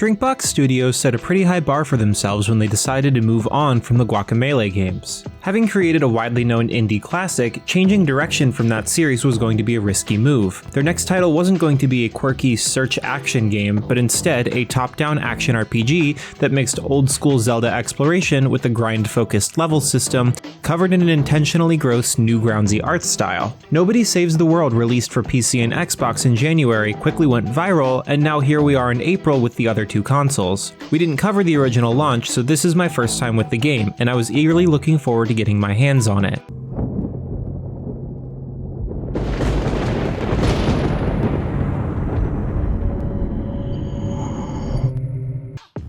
Drinkbox Studios set a pretty high bar for themselves when they decided to move on from the Guacamelee games. Having created a widely known indie classic, changing direction from that series was going to be a risky move. Their next title wasn't going to be a quirky search action game, but instead a top-down action RPG that mixed old-school Zelda exploration with a grind-focused level system, covered in an intentionally gross Newgroundsy art style. Nobody Saves the World, released for PC and Xbox in January, quickly went viral, and now here we are in April with the other two consoles. We didn't cover the original launch, so this is my first time with the game, and I was eagerly looking forward to getting my hands on it.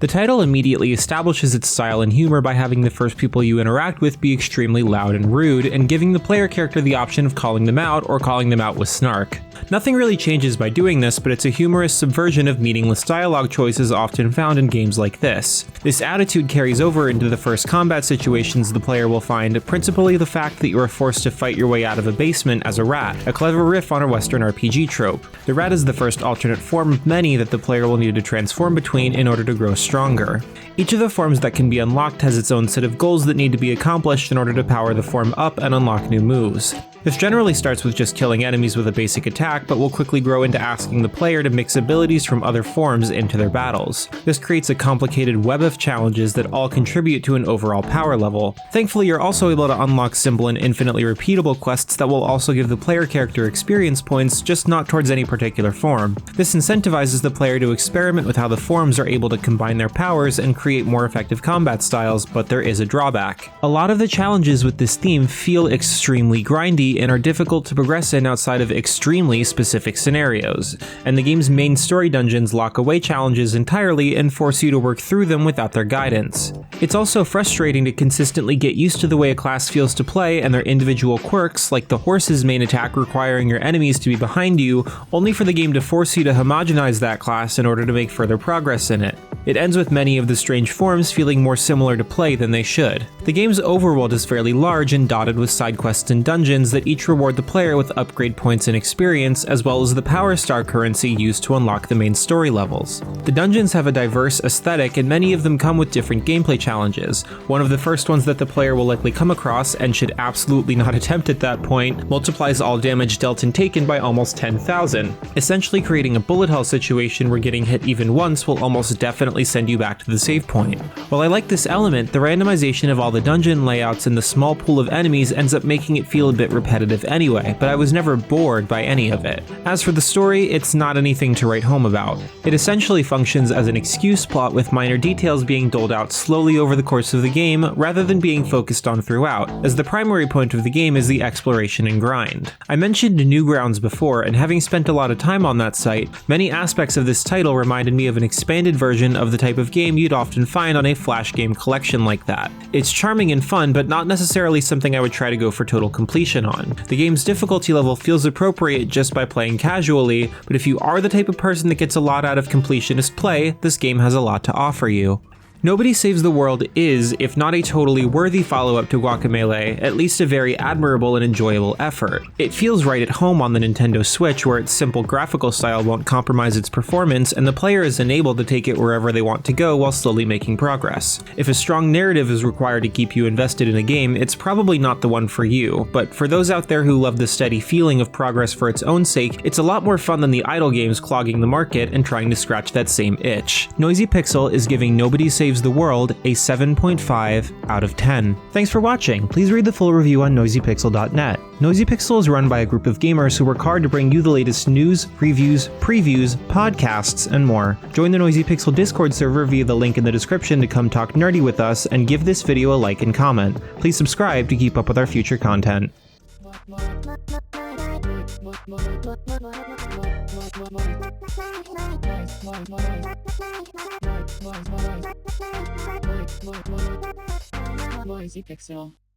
The title immediately establishes its style and humor by having the first people you interact with be extremely loud and rude, and giving the player character the option of calling them out or calling them out with snark. Nothing really changes by doing this, but it's a humorous subversion of meaningless dialogue choices often found in games like this. This attitude carries over into the first combat situations the player will find, principally the fact that you are forced to fight your way out of a basement as a rat, a clever riff on a Western RPG trope. The rat is the first alternate form of many that the player will need to transform between in order to grow stronger. Each of the forms that can be unlocked has its own set of goals that need to be accomplished in order to power the form up and unlock new moves. This generally starts with just killing enemies with a basic attack, but will quickly grow into asking the player to mix abilities from other forms into their battles. This creates a complicated web of challenges that all contribute to an overall power level. Thankfully, you're also able to unlock simple and infinitely repeatable quests that will also give the player character experience points, just not towards any particular form. This incentivizes the player to experiment with how the forms are able to combine their powers and create more effective combat styles, but there is a drawback. A lot of the challenges with this theme feel extremely grindy and are difficult to progress in outside of extremely specific scenarios, and the game's main story dungeons lock away challenges entirely and force you to work through them without their guidance. It's also frustrating to consistently get used to the way a class feels to play and their individual quirks, like the horse's main attack requiring your enemies to be behind you, only for the game to force you to homogenize that class in order to make further progress in it. It ends with many of the strange forms feeling more similar to play than they should. The game's overworld is fairly large and dotted with side quests and dungeons that each reward the player with upgrade points and experience, as well as the power star currency used to unlock the main story levels. The dungeons have a diverse aesthetic, and many of them come with different gameplay challenges. One of the first ones that the player will likely come across, and should absolutely not attempt at that point, multiplies all damage dealt and taken by almost 10,000, essentially creating a bullet hell situation where getting hit even once will almost definitely send you back to the save point. While I like this element, the randomization of all the dungeon layouts and the small pool of enemies ends up making it feel a bit repetitive anyway, but I was never bored by any of it. As for the story, it's not anything to write home about. It essentially functions as an excuse plot with minor details being doled out slowly over the course of the game rather than being focused on throughout, as the primary point of the game is the exploration and grind. I mentioned Newgrounds before, and having spent a lot of time on that site, many aspects of this title reminded me of an expanded version of the type of game you'd often find on a flash game collection like that. It's charming and fun, but not necessarily something I would try to go for total completion on. The game's difficulty level feels appropriate just by playing casually, but if you are the type of person that gets a lot out of completionist play, this game has a lot to offer you. Nobody Saves the World is, if not a totally worthy follow-up to Guacamelee, at least a very admirable and enjoyable effort. It feels right at home on the Nintendo Switch, where its simple graphical style won't compromise its performance, and the player is enabled to take it wherever they want to go while slowly making progress. If a strong narrative is required to keep you invested in a game, it's probably not the one for you, but for those out there who love the steady feeling of progress for its own sake, it's a lot more fun than the idle games clogging the market and trying to scratch that same itch. Noisy Pixel is giving Nobody Saves the World a 7.5 out of 10. Thanks for watching. Please read the full review on noisypixel.net. Noisy Pixel is run by a group of gamers who work hard to bring you the latest news, reviews, previews, podcasts, and more. Join the Noisy Pixel Discord server via the link in the description to come talk nerdy with us, and give this video a like and comment. Please subscribe to keep up with our future content. Noisy Pixel.